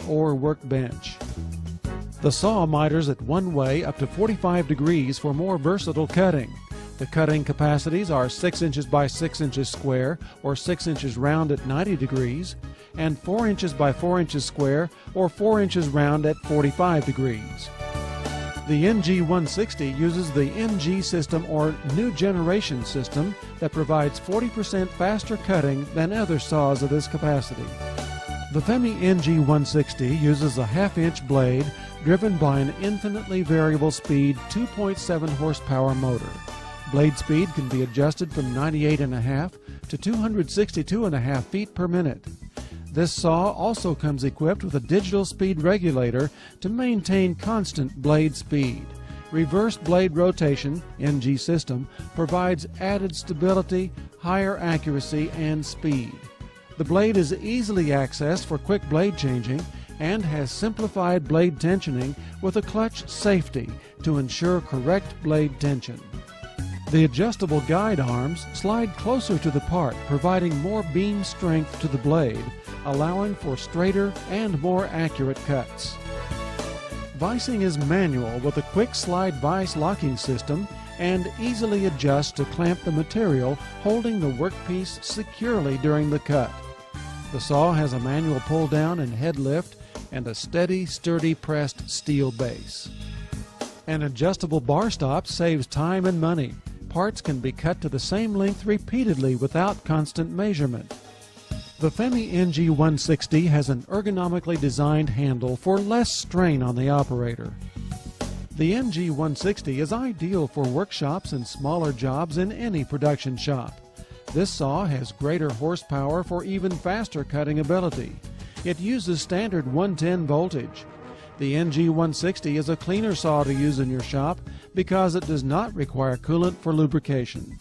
or workbench. The saw miters at one way up to 45 degrees for more versatile cutting. The cutting capacities are 6 inches by 6 inches square or 6 inches round at 90 degrees and 4 inches by 4 inches square or 4 inches round at 45 degrees. The NG160 uses the MG system or new generation system that provides 40% faster cutting than other saws of this capacity. The FEMI NG160 uses a half-inch blade driven by an infinitely variable speed 2.7 horsepower motor. Blade speed can be adjusted from 98.5 to 262.5 feet per minute. This saw also comes equipped with a digital speed regulator to maintain constant blade speed. Reverse blade rotation, NG system, provides added stability, higher accuracy, and speed. The blade is easily accessed for quick blade changing and has simplified blade tensioning with a clutch safety to ensure correct blade tension. The adjustable guide arms slide closer to the part, providing more beam strength to the blade, allowing for straighter and more accurate cuts. Vicing is manual with a quick slide vice locking system and easily adjusts to clamp the material, holding the workpiece securely during the cut. The saw has a manual pull down and head lift and a steady, sturdy pressed steel base. An adjustable bar stop saves time and money. Parts can be cut to the same length repeatedly without constant measurement. The FEMI NG160 has an ergonomically designed handle for less strain on the operator. The NG160 is ideal for workshops and smaller jobs in any production shop. This saw has greater horsepower for even faster cutting ability. It uses standard 110 voltage. The NG160 is a cleaner saw to use in your shop because it does not require coolant for lubrication.